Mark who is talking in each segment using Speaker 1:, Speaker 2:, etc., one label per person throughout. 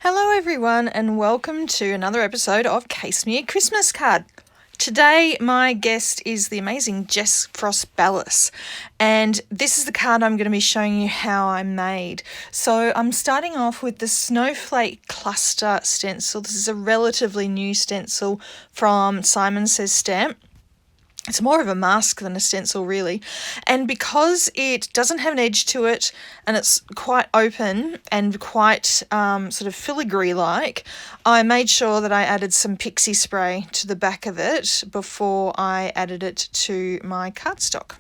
Speaker 1: Hello everyone and welcome to another episode of Case Me a Christmas Card. Today my guest is the amazing Jess Frost Ballas, and this is the card I'm going to be showing you how I made. So I'm starting off with the Snowflake Cluster stencil. This is a relatively new stencil from Simon Says Stamp. It's more of a mask than a stencil really, and because it doesn't have an edge to it and it's quite open and quite sort of filigree like, I made sure that I added some pixie spray to the back of it before I added it to my cardstock.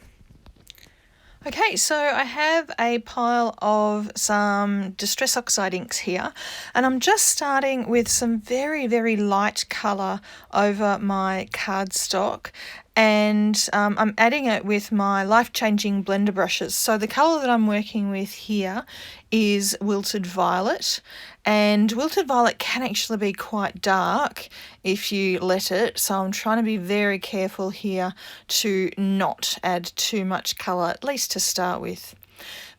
Speaker 1: Okay, so I have a pile of some Distress Oxide inks here, and I'm just starting with some very, very light colour over my cardstock, and I'm adding it with my life-changing blender brushes. So the colour that I'm working with here is Wilted Violet, and Wilted Violet can actually be quite dark if you let it, so I'm trying to be very careful here to not add too much colour, at least to start with.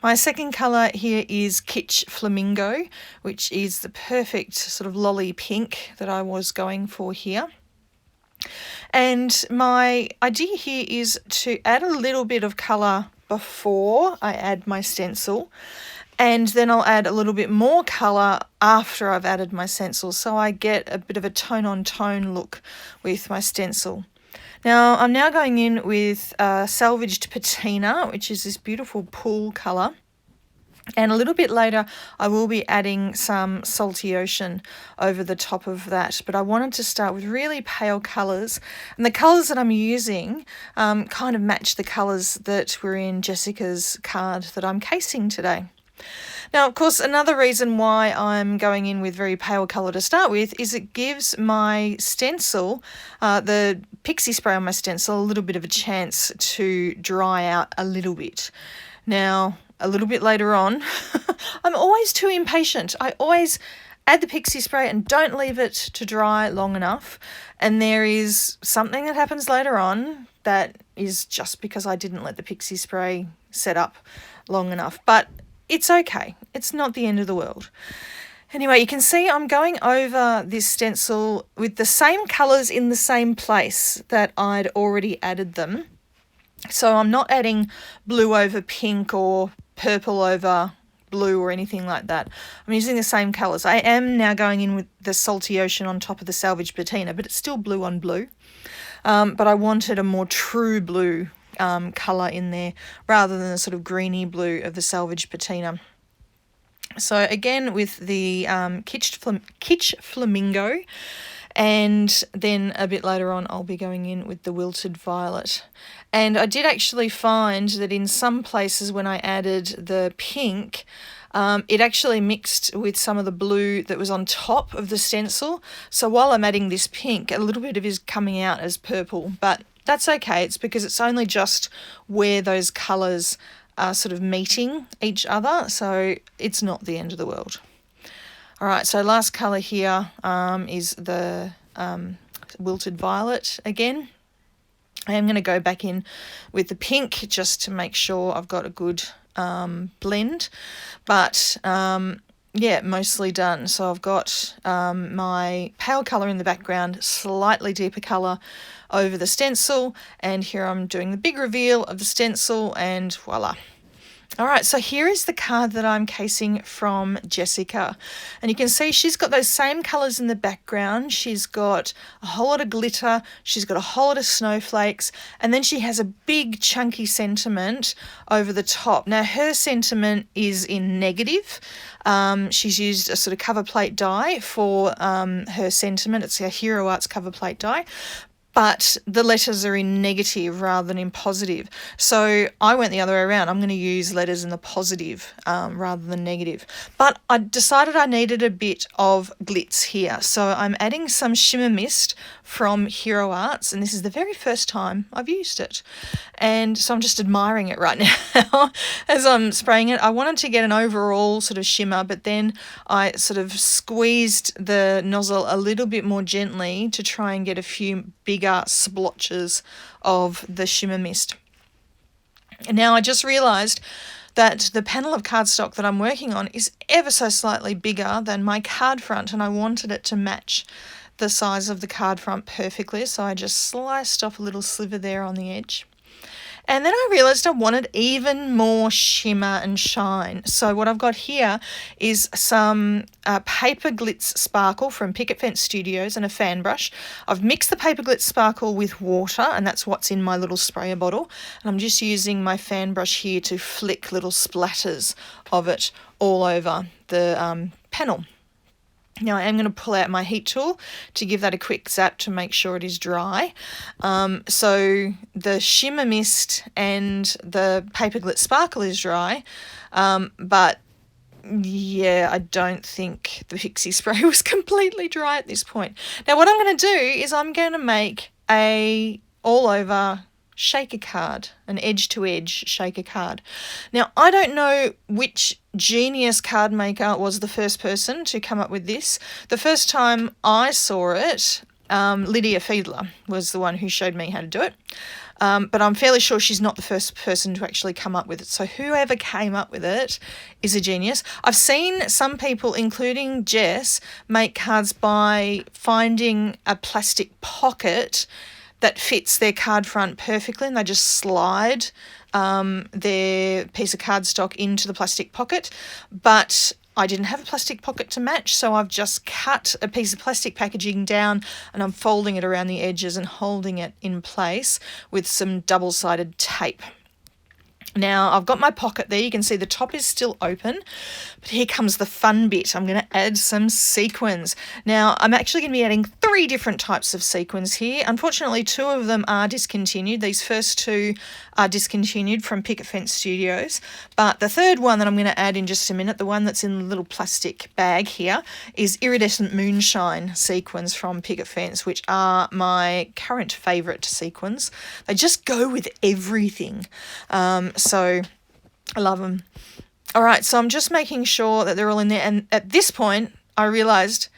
Speaker 1: My second colour here is Kitsch Flamingo, which is the perfect sort of lolly pink that I was going for here. And my idea here is to add a little bit of colour before I add my stencil, and then I'll add a little bit more colour after I've added my stencil, so I get a bit of a tone-on-tone look with my stencil. Now I'm now going in with Salvaged Patina, which is this beautiful pool colour. And a little bit later, I will be adding some Salty Ocean over the top of that. But I wanted to start with really pale colours. And the colours that I'm using kind of match the colours that were in Jessica's card that I'm casing today. Now, of course, another reason why I'm going in with very pale colour to start with is it gives my stencil, the pixie spray on my stencil, a little bit of a chance to dry out a little bit. Now, a little bit later on, I'm always too impatient. I always add the pixie spray and don't leave it to dry long enough. And there is something that happens later on that is just because I didn't let the pixie spray set up long enough. But it's okay. It's not the end of the world. Anyway, you can see I'm going over this stencil with the same colours in the same place that I'd already added them. So I'm not adding blue over pink or purple over blue or anything like that. I'm using the same colours. I am now going in with the Salty Ocean on top of the Salvaged Patina, but it's still blue on blue. But I wanted a more true blue colour in there rather than the sort of greeny blue of the Salvaged Patina. So again with the Kitsch Flamingo, and then a bit later on I'll be going in with the Wilted Violet. And I did actually find that in some places when I added the pink, it actually mixed with some of the blue that was on top of the stencil. So while I'm adding this pink, a little bit of it is coming out as purple, but that's okay. It's because it's only just where those colours are sort of meeting each other, so it's not the end of the world. All right, so last colour here is the Wilted Violet again. I am going to go back in with the pink just to make sure I've got a good blend. But yeah, mostly done. So I've got my pale colour in the background, slightly deeper colour over the stencil, and here I'm doing the big reveal of the stencil, and voila. All right, so here is the card that I'm casing from Jessica. And you can see she's got those same colours in the background. She's got a whole lot of glitter. She's got a whole lot of snowflakes. And then she has a big chunky sentiment over the top. Now, her sentiment is in negative. She's used a sort of cover plate die for her sentiment. It's a Hero Arts cover plate die. But the letters are in negative rather than in positive. So I went the other way around. I'm going to use letters in the positive rather than negative. But I decided I needed a bit of glitz here. So I'm adding some Shimmer Mist from Hero Arts, and this is the very first time I've used it. And so I'm just admiring it right now as I'm spraying it. I wanted to get an overall sort of shimmer, but then I sort of squeezed the nozzle a little bit more gently to try and get a few bigger splotches of the Shimmer Mist. And now I just realised that the panel of cardstock that I'm working on is ever so slightly bigger than my card front, and I wanted it to match the size of the card front perfectly, so I just sliced off a little sliver there on the edge. And then I realised I wanted even more shimmer and shine. So what I've got here is some paper glitz sparkle from Picket Fence Studios and a fan brush. I've mixed the paper glitz sparkle with water, and that's what's in my little sprayer bottle. And I'm just using my fan brush here to flick little splatters of it all over the panel. Now I am going to pull out my heat tool to give that a quick zap to make sure it is dry. So the Shimmer Mist and the Paper Glitz Sparkle is dry, but yeah, I don't think the Pixie Spray was completely dry at this point. Now what I'm going to do is I'm going to make a all over shaker card, an edge-to-edge shaker card. Now, I don't know which genius card maker was the first person to come up with this. The first time I saw it, Lydia Fiedler was the one who showed me how to do it. But I'm fairly sure she's not the first person to actually come up with it. So whoever came up with it is a genius. I've seen some people, including Jess, make cards by finding a plastic pocket that fits their card front perfectly, and they just slide their piece of cardstock into the plastic pocket. But I didn't have a plastic pocket to match, so I've just cut a piece of plastic packaging down and I'm folding it around the edges and holding it in place with some double-sided tape. Now, I've got my pocket there. You can see the top is still open, but here comes the fun bit. I'm going to add some sequins. Now, I'm actually going to be adding 3 different types of sequins here. Unfortunately, 2 of them are discontinued. These first 2 are discontinued from Picket Fence Studios, but the third one that I'm going to add in just a minute, the one that's in the little plastic bag here, is Iridescent Moonshine sequins from Picket Fence, which are my current favourite sequins. They just go with everything. So I love them. All right, so I'm just making sure that they're all in there. And at this point, I realised,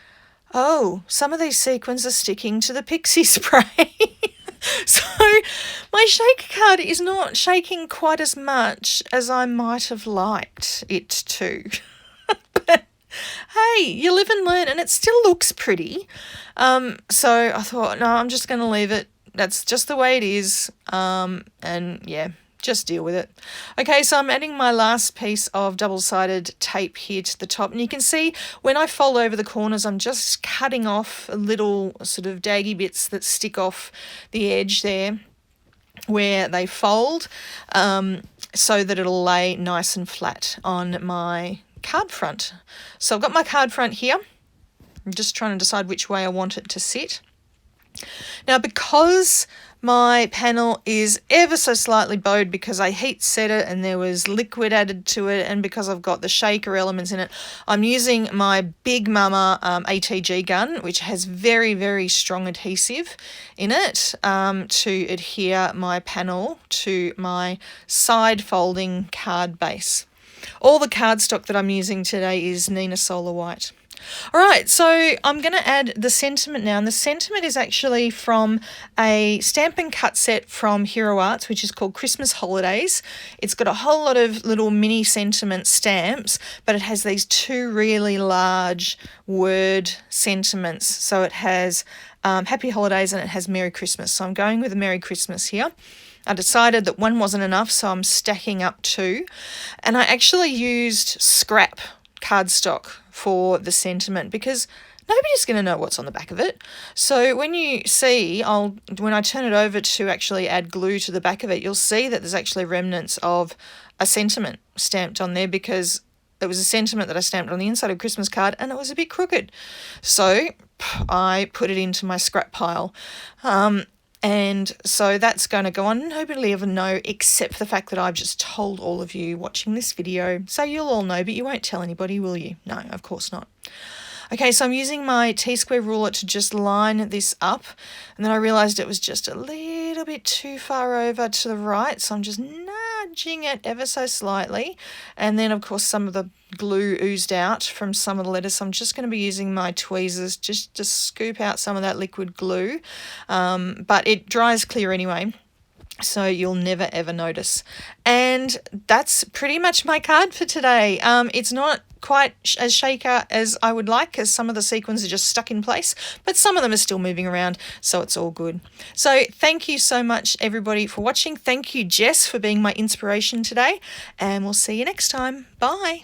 Speaker 1: oh, some of these sequins are sticking to the pixie spray. So my shaker card is not shaking quite as much as I might have liked it to. But hey, you live and learn, and it still looks pretty. So I thought, no, I'm just going to leave it. That's just the way it is. And yeah, just deal with it. Okay, so I'm adding my last piece of double-sided tape here to the top, and you can see when I fold over the corners, I'm just cutting off little sort of daggy bits that stick off the edge there where they fold, so that it'll lay nice and flat on my card front. So I've got my card front here. I'm just trying to decide which way I want it to sit. Now, because my panel is ever so slightly bowed because I heat set it and there was liquid added to it, and because I've got the shaker elements in it, I'm using my Big Mama ATG gun, which has very, very strong adhesive in it to adhere my panel to my side folding card base. All the cardstock that I'm using today is Neenah Solar White. All right, so I'm going to add the sentiment now, and the sentiment is actually from a stamp and cut set from Hero Arts, which is called Christmas Holidays. It's got a whole lot of little mini sentiment stamps, but it has these 2 really large word sentiments. So it has Happy Holidays and it has Merry Christmas. So I'm going with a Merry Christmas here. I decided that 1 wasn't enough, so I'm stacking up 2. And I actually used scrap cardstock for the sentiment because nobody's going to know what's on the back of it. So when you see, when I turn it over to actually add glue to the back of it, you'll see that there's actually remnants of a sentiment stamped on there because it was a sentiment that I stamped on the inside of a Christmas card and it was a bit crooked. So I put it into my scrap pile. And so that's going to go on. Nobody will ever know except for the fact that I've just told all of you watching this video. So you'll all know, but you won't tell anybody, will you? No, of course not. Okay, so I'm using my T-square ruler to just line this up. And then I realised it was just a little bit too far over to the right. So I'm just nudging it ever so slightly. And then, of course, some of the glue oozed out from some of the letters. So I'm just going to be using my tweezers just to scoop out some of that liquid glue. But it dries clear anyway. so you'll never ever notice. And that's pretty much my card for today. It's not quite as shaker as I would like, because some of the sequins are just stuck in place, but some of them are still moving around, so it's all good. So thank you so much everybody for watching. Thank you Jess for being my inspiration today, and we'll see you next time. Bye.